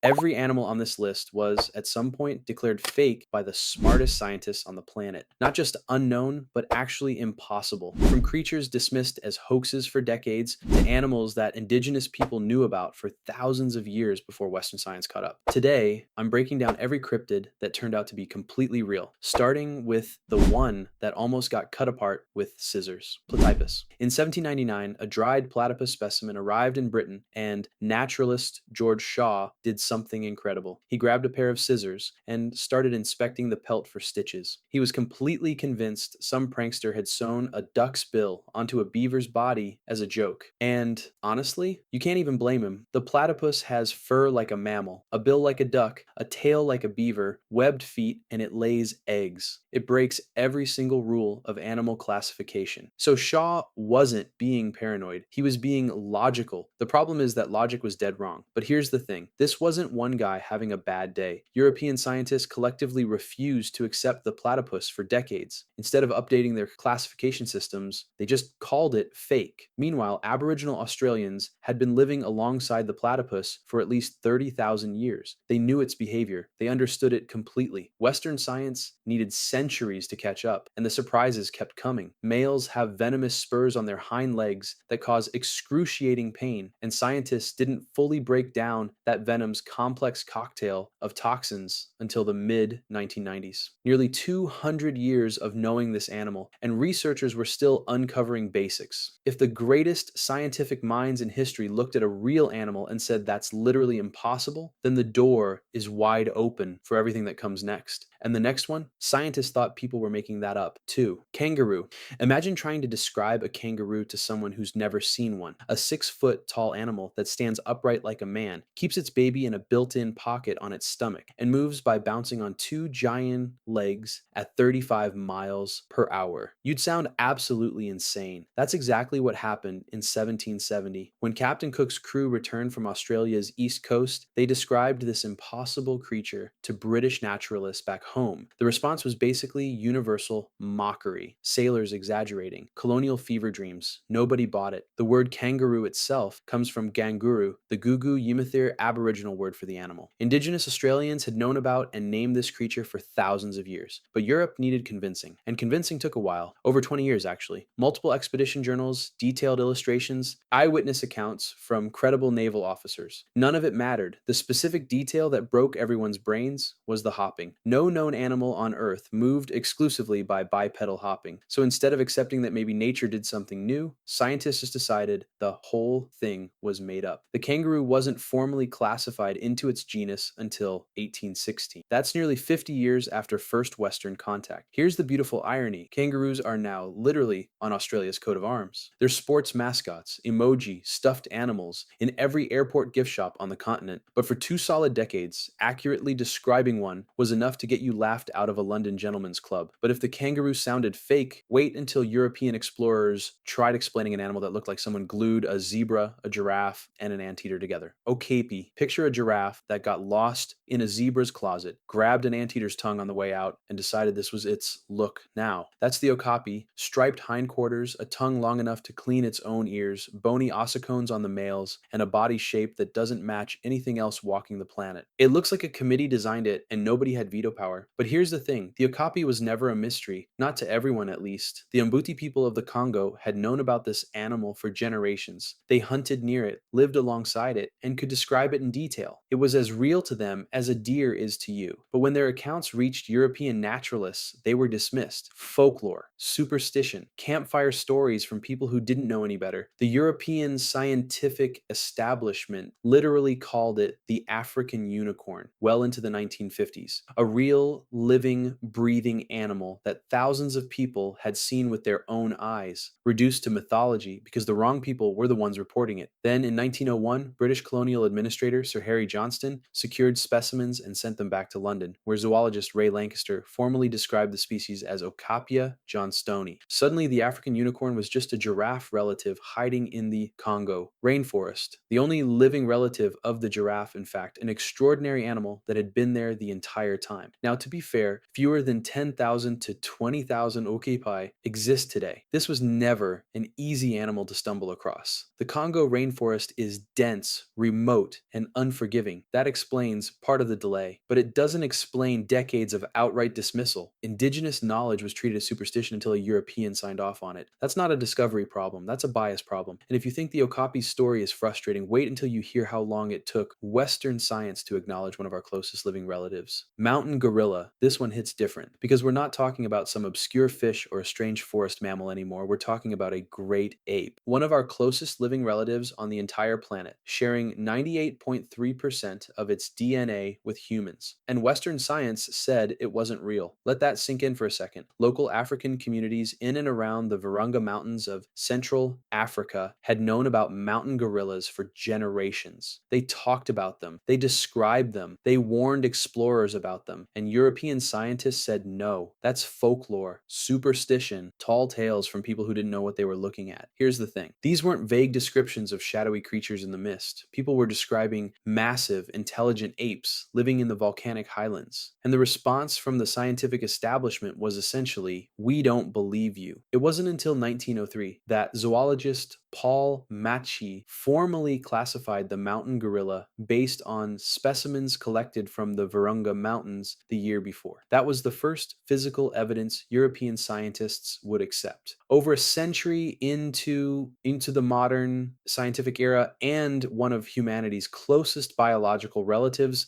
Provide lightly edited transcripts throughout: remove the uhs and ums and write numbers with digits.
Every animal on this list was, at some point, declared fake by the smartest scientists on the planet. Not just unknown, but actually impossible. From creatures dismissed as hoaxes for decades to animals that indigenous people knew about for thousands of years before Western science caught up. Today, I'm breaking down every cryptid that turned out to be completely real, starting with the one that almost got cut apart with scissors, Platypus. In 1799, a dried platypus specimen arrived in Britain, and naturalist George Shaw did something incredible. He grabbed a pair of scissors and started inspecting the pelt for stitches. He was completely convinced some prankster had sewn a duck's bill onto a beaver's body as a joke. And honestly, you can't even blame him. The platypus has fur like a mammal, a bill like a duck, a tail like a beaver, webbed feet, and it lays eggs. It breaks every single rule of animal classification. So Shaw wasn't being paranoid. He was being logical. The problem is that logic was dead wrong. But here's the thing. This wasn't one guy having a bad day. European scientists collectively refused to accept the platypus for decades. Instead of updating their classification systems, they just called it fake. Meanwhile, Aboriginal Australians had been living alongside the platypus for at least 30,000 years. They knew its behavior. They understood it completely. Western science needed centuries to catch up, and the surprises kept coming. Males have venomous spurs on their hind legs that cause excruciating pain, and scientists didn't fully break down that venom's complex cocktail of toxins until the mid-1990s. Nearly 200 years of knowing this animal, and researchers were still uncovering basics. If the greatest scientific minds in history looked at a real animal and said that's literally impossible, then the door is wide open for everything that comes next. And the next one, scientists thought people were making that up too. Kangaroo. Imagine trying to describe a kangaroo to someone who's never seen one. A 6-foot tall animal that stands upright like a man, keeps its baby in a built-in pocket on its stomach, and moves by bouncing on 2 giant legs at 35 miles per hour. You'd sound absolutely insane. That's exactly what happened in 1770. When Captain Cook's crew returned from Australia's east coast, they described this impossible creature to British naturalists back home. The response was basically universal mockery, sailors exaggerating, colonial fever dreams. Nobody bought it. The word kangaroo itself comes from ganguru, the Gugu Yamathir Aboriginal word for the animal. Indigenous Australians had known about and named this creature for thousands of years, but Europe needed convincing, and convincing took a while, over 20 years actually. Multiple expedition journals, detailed illustrations, eyewitness accounts from credible naval officers. None of it mattered. The specific detail that broke everyone's brains was the hopping. No known animal on Earth moved exclusively by bipedal hopping. So instead of accepting that maybe nature did something new, scientists just decided the whole thing was made up. The kangaroo wasn't formally classified into its genus until 1816. That's nearly 50 years after first Western contact. Here's the beautiful irony. Kangaroos are now literally on Australia's coat of arms. They're sports mascots, emoji, stuffed animals in every airport gift shop on the continent. But for 2 solid decades, accurately describing one was enough to get you laughed out of a London gentleman's club. But if the kangaroo sounded fake, wait until European explorers tried explaining an animal that looked like someone glued a zebra, a giraffe, and an anteater together. Okapi. Picture a giraffe that got lost in a zebra's closet, grabbed an anteater's tongue on the way out, and decided this was its look now. That's the okapi. Striped hindquarters, a tongue long enough to clean its own ears, bony ossicones on the males, and a body shape that doesn't match anything else walking the planet. It looks like a committee designed it and nobody had veto power. But here's the thing, the okapi was never a mystery, not to everyone at least. The Mbuti people of the Congo had known about this animal for generations. They hunted near it, lived alongside it, and could describe it in detail. It was as real to them as a deer is to you. But when their accounts reached European naturalists, they were dismissed. Folklore, superstition, campfire stories from people who didn't know any better. The European scientific establishment literally called it the African unicorn well into the 1950s. A real, living, breathing animal that thousands of people had seen with their own eyes, reduced to mythology because the wrong people were the ones reporting it. Then in 1901, British colonial administrator Sir Harry Johnston secured specimens specimens and sent them back to London, where zoologist Ray Lancaster formally described the species as Okapia johnstoni. Suddenly, the African unicorn was just a giraffe relative hiding in the Congo rainforest, the only living relative of the giraffe, in fact, an extraordinary animal that had been there the entire time. Now, to be fair, fewer than 10,000 to 20,000 okapi exist today. This was never an easy animal to stumble across. The Congo rainforest is dense, remote, and unforgiving. That explains part of the delay, but it doesn't explain decades of outright dismissal. Indigenous knowledge was treated as superstition until a European signed off on it. That's not a discovery problem, that's a bias problem. And if you think the Okapi's story is frustrating, wait until you hear how long it took Western science to acknowledge one of our closest living relatives. Mountain gorilla. This one hits different because we're not talking about some obscure fish or a strange forest mammal anymore. We're talking about a great ape, one of our closest living relatives on the entire planet, sharing 98.3% of its DNA with humans. And Western science said it wasn't real. Let that sink in for a second. Local African communities in and around the Virunga Mountains of Central Africa had known about mountain gorillas for generations. They talked about them, they described them, they warned explorers about them, and European scientists said no, that's folklore, superstition, tall tales from people who didn't know what they were looking at. Here's the thing. These weren't vague descriptions of shadowy creatures in the mist. People were describing massive, intelligent apes living in the volcanic highlands. And the response from the scientific establishment was essentially, we don't believe you. It wasn't until 1903 that zoologist Paul Matschie formally classified the mountain gorilla based on specimens collected from the Virunga Mountains the year before. That was the first physical evidence European scientists would accept. Over a century into the modern scientific era, and one of humanity's closest biological relatives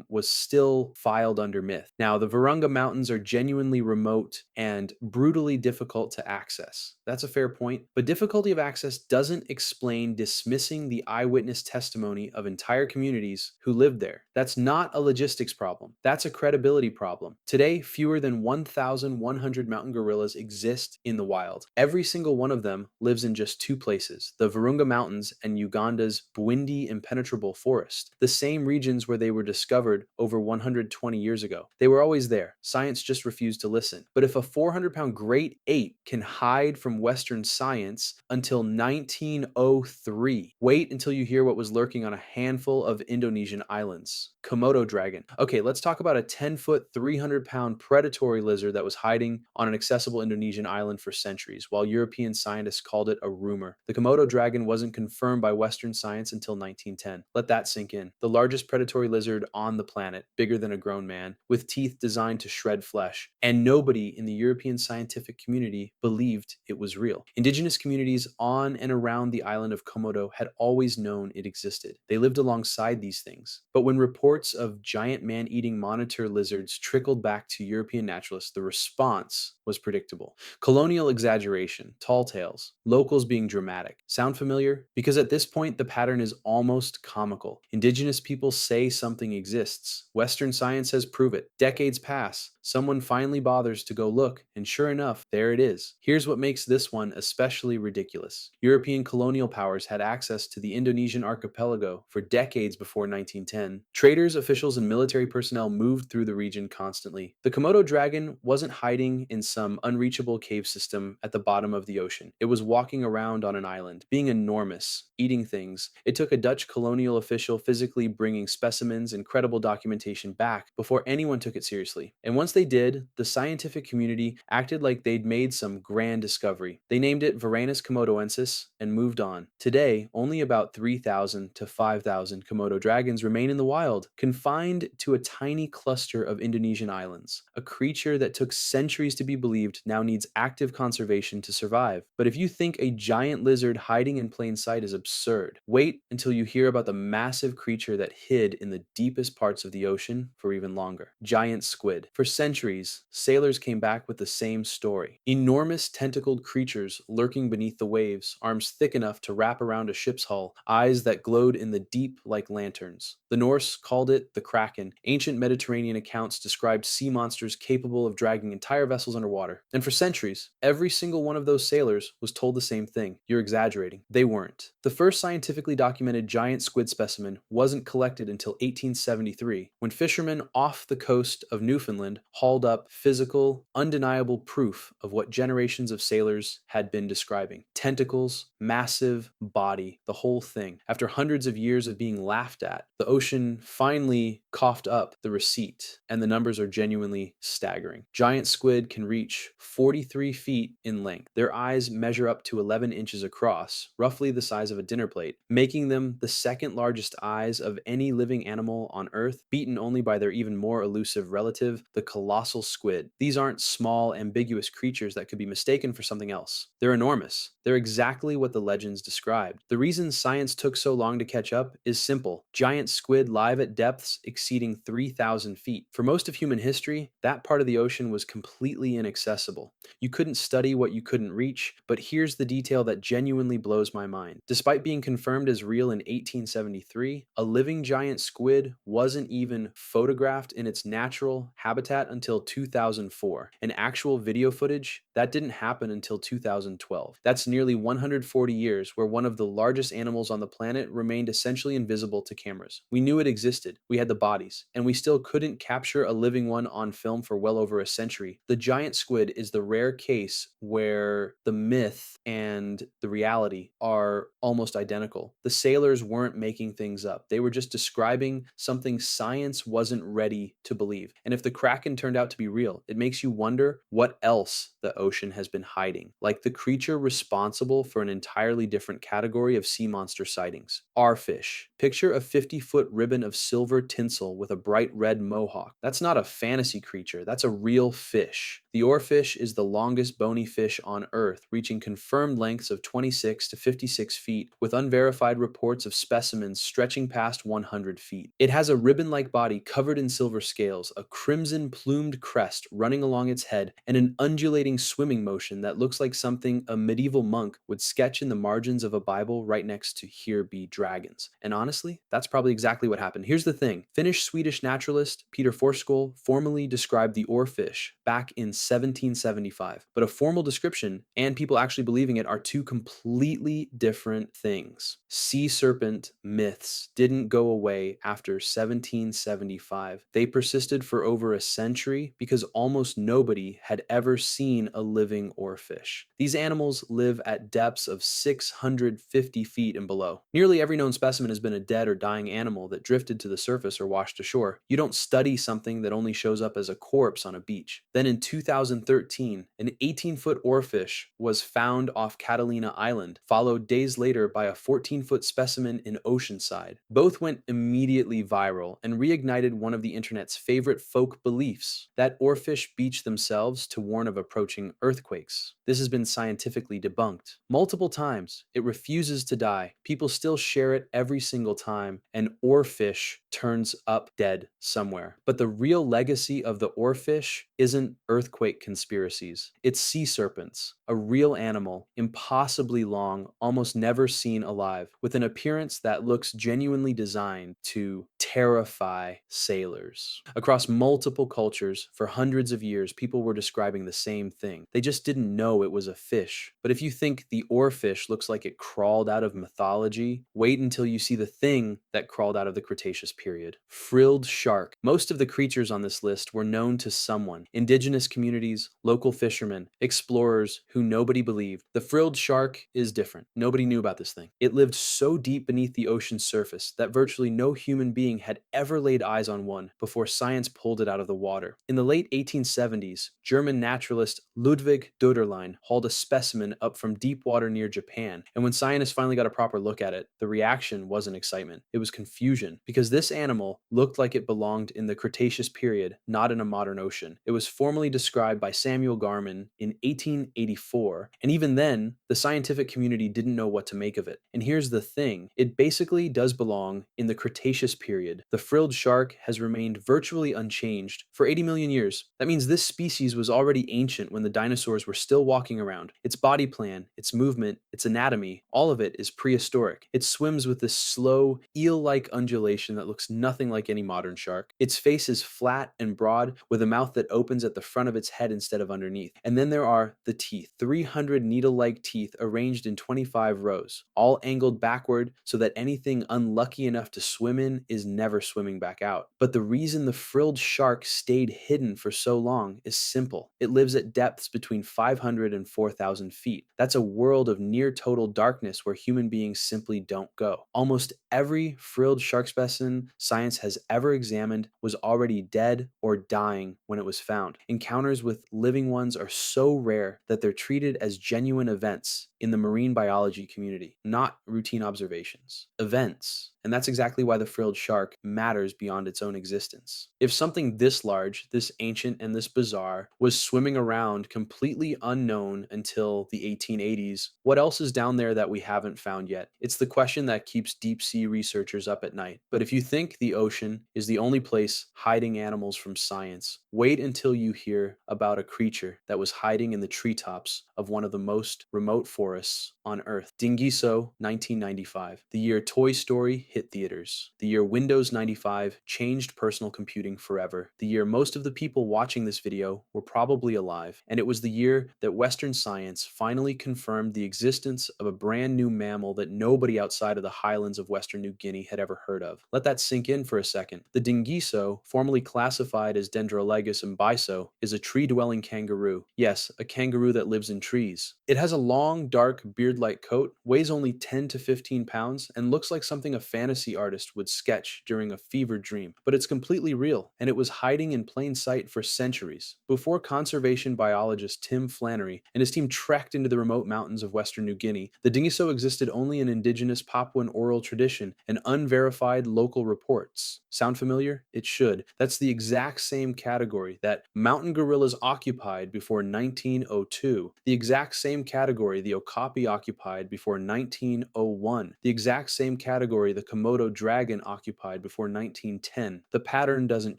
was still filed under myth. Now, the Virunga Mountains are genuinely remote and brutally difficult to access. That's a fair point, but difficulty of access doesn't explain dismissing the eyewitness testimony of entire communities who lived there. That's not a logistics problem. That's a credibility problem. Today, fewer than 1,100 mountain gorillas exist in the wild. Every single one of them lives in just two places, the Virunga Mountains and Uganda's Bwindi Impenetrable Forest, the same regions where they were discovered over 120 years ago. They were always there. Science just refused to listen. But if a 400-pound great ape can hide from Western science until 1903, wait until you hear what was lurking on a handful of Indonesian islands. Komodo dragon. Okay, let's talk about a 10-foot, 300-pound predatory lizard that was hiding on an accessible Indonesian island for centuries, while European scientists called it a rumor. The Komodo dragon wasn't confirmed by Western science until 1910. Let that sink in. The largest predatory lizard on the planet, bigger than a grown man, with teeth designed to shred flesh. And nobody in the European scientific community believed it was real. Indigenous communities on and around the island of Komodo had always known it existed. They lived alongside these things. But when reports of giant man-eating monitor lizards trickled back to European naturalists, the response was predictable. Colonial exaggeration, tall tales, locals being dramatic. Sound familiar? Because at this point, the pattern is almost comical. Indigenous people say something exists. Western science says prove it. Decades pass. Someone finally bothers to go look, and sure enough, there it is. Here's what makes this one especially ridiculous. European colonial powers had access to the Indonesian archipelago for decades before 1910. Traders, officials, and military personnel moved through the region constantly. The Komodo dragon wasn't hiding in some unreachable cave system at the bottom of the ocean. It was walking around on an island, being enormous, eating things. It took a Dutch colonial official physically bringing specimens and credible documentation back before anyone took it seriously. And once they did, the scientific community acted like they'd made some grand discovery. They named it Varanus komodoensis and moved on. Today, only about 3,000 to 5,000 Komodo dragons remain in the wild, confined to a tiny cluster of Indonesian islands. A creature that took centuries to be believed now needs active conservation to survive. But if you think a giant lizard hiding in plain sight is absurd, wait until you hear about the massive creature that hid in the deepest parts of the ocean for even longer. Giant squid. For centuries, sailors came back with the same story. Enormous tentacled creatures lurking beneath the waves, arms thick enough to wrap around a ship's hull, eyes that glowed in the deep like lanterns. The Norse called it the Kraken. Ancient Mediterranean accounts described sea monsters capable of dragging entire vessels underwater underwater. And for centuries, every single one of those sailors was told the same thing: you're exaggerating. They weren't. The first scientifically documented giant squid specimen wasn't collected until 1873, when fishermen off the coast of Newfoundland hauled up physical, undeniable proof of what generations of sailors had been describing: tentacles, massive body, the whole thing. After hundreds of years of being laughed at, the ocean finally coughed up the receipt, and the numbers are genuinely staggering. Giant squid can reach 43 feet in length. Their eyes measure up to 11 inches across, roughly the size of a dinner plate, making them the second largest eyes of any living animal on Earth, beaten only by their even more elusive relative, the colossal squid. These aren't small, ambiguous creatures that could be mistaken for something else. They're enormous. They're exactly what the legends described. The reason science took so long to catch up is simple: giant squid live at depths exceeding 3,000 feet. For most of human history, that part of the ocean was completely inaccessible. You couldn't study what you couldn't reach, but here's the detail that genuinely blows my mind. Despite being confirmed as real in 1873, a living giant squid wasn't even photographed in its natural habitat until 2004. And actual video footage, that didn't happen until 2012. That's nearly 140 years where one of the largest animals on the planet remained essentially invisible to cameras. We knew it existed, we had the bodies, and we still couldn't capture a living one on film for well over a century. The giant squid is the rare case where the myth and the reality are almost identical. The sailors weren't making things up. They were just describing something science wasn't ready to believe. And if the Kraken turned out to be real, it makes you wonder what else the ocean has been hiding, like the creature responsible for an entirely different category of sea monster sightings: oarfish. Picture a 50-foot ribbon of silver tinsel with a bright red mohawk. That's not a fantasy creature, that's a real fish. The oarfish is the longest bony fish on Earth, reaching confirmed lengths of 26 to 56 feet, with unverified reports of specimens stretching past 100 feet. It has a ribbon-like body covered in silver scales, a crimson plumed crest running along its head, and an undulating swimming motion that looks like something a medieval monk would sketch in the margins of a Bible right next to "Here be dragons." And honestly, that's probably exactly what happened. Here's the thing: Finnish-Swedish naturalist Peter Forsskål formally described the oarfish back in 1775. But a formal description and people actually believing it are two completely different things. Sea serpent myths didn't go away after 1775. They persisted for over a century because almost nobody had ever seen a living oarfish. These animals live at depths of 650 feet and below. Nearly every known specimen has been a dead or dying animal that drifted to the surface or washed ashore. You don't study something that only shows up as a corpse on a beach. Then in 2013, an 18-foot oarfish was found off Catalina Island, followed days later by a 14-foot specimen in Oceanside. Both went immediately viral and reignited one of the internet's favorite folk beliefs, that oarfish beach themselves to warn of approaching earthquakes. This has been scientifically debunked multiple times. It refuses to die. People still share it every single time an oarfish turns up dead somewhere. But the real legacy of the oarfish isn't earthquake conspiracies. It's sea serpents, a real animal, impossibly long, almost never seen alive, with an appearance that looks genuinely designed to terrify sailors. Across multiple cultures, for hundreds of years, people were describing the same thing. They just didn't know it was a fish. But if you think the oarfish looks like it crawled out of mythology, wait until you see the thing that crawled out of the Cretaceous period: frilled shark. Most of the creatures on this list were known to someone: indigenous communities, local fishermen, explorers who nobody believed. The frilled shark is different. Nobody knew about this thing. It lived so deep beneath the ocean's surface that virtually no human being had ever laid eyes on one before science pulled it out of the water. In the late 1870s, German naturalist Ludwig Doederlein hauled a specimen up from deep water near Japan, and when scientists finally got a proper look at it, the reaction wasn't excitement. It was confusion, because this animal looked like it belonged in the Cretaceous period, not in a modern ocean. It was formally described by Samuel Garman in 1884. 1984, and even then, the scientific community didn't know what to make of it. And here's the thing, it basically does belong in the Cretaceous period. The frilled shark has remained virtually unchanged for 80 million years. That means this species was already ancient when the dinosaurs were still walking around. Its body plan, its movement, its anatomy, all of it is prehistoric. It swims with this slow, eel-like undulation that looks nothing like any modern shark. Its face is flat and broad, with a mouth that opens at the front of its head instead of underneath. And then there are the teeth, 300 needle-like teeth arranged in 25 rows, all angled backward so that anything unlucky enough to swim in is never swimming back out. But the reason the frilled shark stayed hidden for so long is simple. It lives at depths between 500 and 4,000 feet. That's a world of near total darkness where human beings simply don't go. Almost every frilled shark specimen science has ever examined was already dead or dying when it was found. Encounters with living ones are so rare that they're treated as genuine events in the marine biology community, not routine observations. Events. And that's exactly why the frilled shark matters beyond its own existence. If something this large, this ancient, and this bizarre was swimming around completely unknown until the 1880s, what else is down there that we haven't found yet? It's the question that keeps deep sea researchers up at night. But if you think the ocean is the only place hiding animals from science, wait until you hear about a creature that was hiding in the treetops of one of the most remote forests on Earth. Dingiso, 1995, the year Toy Story hit theaters, the year Windows 95 changed personal computing forever, the year most of the people watching this video were probably alive, and it was the year that Western science finally confirmed the existence of a brand new mammal that nobody outside of the highlands of Western New Guinea had ever heard of. Let that sink in for a second. The dingiso, formerly classified as Dendrolagus imbiso, is a tree-dwelling kangaroo. Yes, a kangaroo that lives in trees. It has a long, dark, beard-like coat, weighs only 10 to 15 pounds, and looks like something a fantasy artist would sketch during a fever dream. But it's completely real, and it was hiding in plain sight for centuries. Before conservation biologist Tim Flannery and his team trekked into the remote mountains of Western New Guinea, the dingiso existed only in indigenous Papuan oral tradition and unverified local reports. Sound familiar? It should. That's the exact same category that mountain gorillas occupied before 1902, the exact same category the okapi occupied before 1901, the exact same category the Komodo dragon occupied before 1910. The pattern doesn't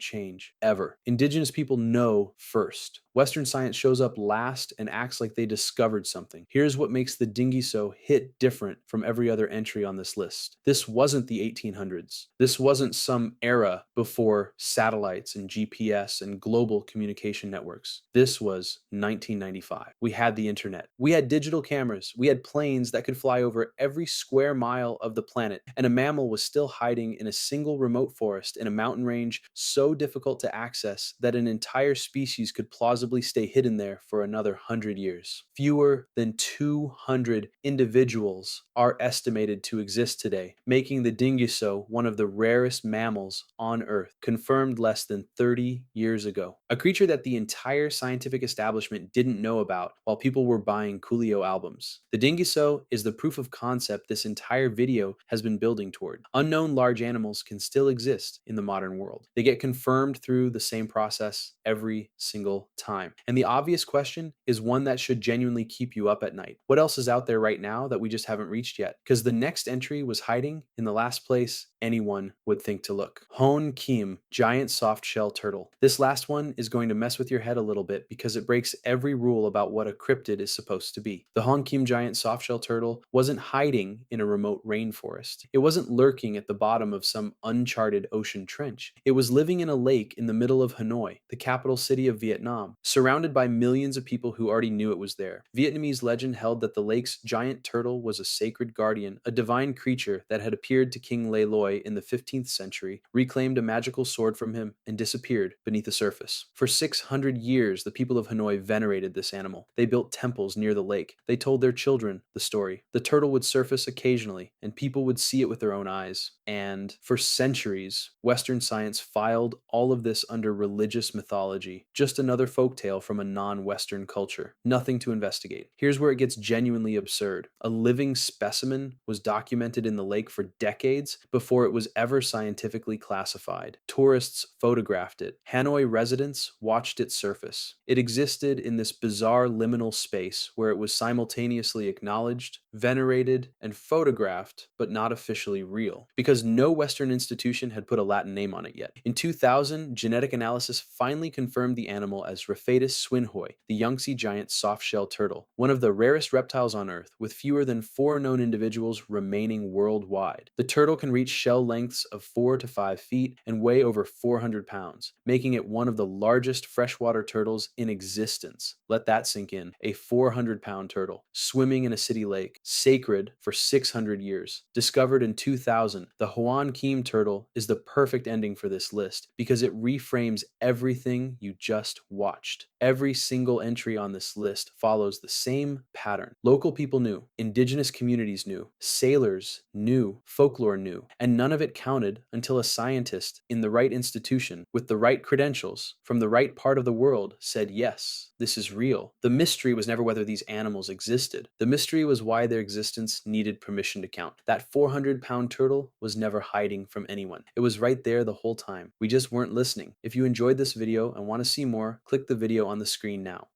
change, ever. Indigenous people know first. Western science shows up last and acts like they discovered something. Here's what makes the dingiso hit different from every other entry on this list. This wasn't the 1800s. This wasn't some era before satellites and GPS and global communication networks. This was 1995. We had the internet. We had digital cameras. We had planes that could fly over every square mile of the planet. And a mammal was still hiding in a single remote forest in a mountain range so difficult to access that an entire species could plausibly stay hidden there for another 100 years. Fewer than 200 individuals are estimated to exist today, making the dingiso one of the rarest mammals on Earth, confirmed less than 30 years ago. A creature that the entire scientific establishment didn't know about while people were buying Coolio albums. The dingiso is the proof of concept this entire video has been building toward. Unknown large animals can still exist in the modern world. They get confirmed through the same process every single time. And the obvious question is one that should genuinely keep you up at night. What else is out there right now that we just haven't reached yet? Because the next entry was hiding in the last place anyone would think to look. Hon Kim, giant soft-shell turtle. This last one is going to mess with your head a little bit because it breaks every rule about what a cryptid is supposed to be. The Hon Kim giant soft-shell turtle wasn't hiding in a remote rainforest. It wasn't lurking at the bottom of some uncharted ocean trench. It was living in a lake in the middle of Hanoi, the capital city of Vietnam, surrounded by millions of people who already knew it was there. Vietnamese legend held that the lake's giant turtle was a sacred guardian, a divine creature that had appeared to King Le Loi in the 15th century, reclaimed a magical sword from him, and disappeared beneath the surface. For 600 years, the people of Hanoi venerated this animal. They built temples near the lake. They told their children the story. The turtle would surface occasionally, and people would see it with their own eyes. And for centuries, Western science filed all of this under religious mythology, just another folk folktale from a non-Western culture. Nothing to investigate. Here's where it gets genuinely absurd. A living specimen was documented in the lake for decades before it was ever scientifically classified. Tourists photographed it. Hanoi residents watched it surface. It existed in this bizarre liminal space where it was simultaneously acknowledged, venerated, and photographed, but not officially real, because no Western institution had put a Latin name on it yet. In 2000, genetic analysis finally confirmed the animal as Raphatus swinhoi, the Yangtze giant soft-shell turtle, one of the rarest reptiles on Earth, with fewer than 4 known individuals remaining worldwide. The turtle can reach shell lengths of 4 to 5 feet and weigh over 400 pounds, making it one of the largest freshwater turtles in existence. Let that sink in. A 400-pound turtle, swimming in a city lake, sacred for 600 years. Discovered in 2000, the Hoan Kim turtle is the perfect ending for this list because it reframes everything you just watched. Every single entry on this list follows the same pattern. Local people knew, indigenous communities knew, sailors knew, folklore knew, and none of it counted until a scientist in the right institution with the right credentials from the right part of the world said, yes, this is real. The mystery was never whether these animals existed. The mystery was why their existence needed permission to count. That 400-pound turtle was never hiding from anyone. It was right there the whole time. We just weren't listening. If you enjoyed this video and want to see more, click the video on the screen now.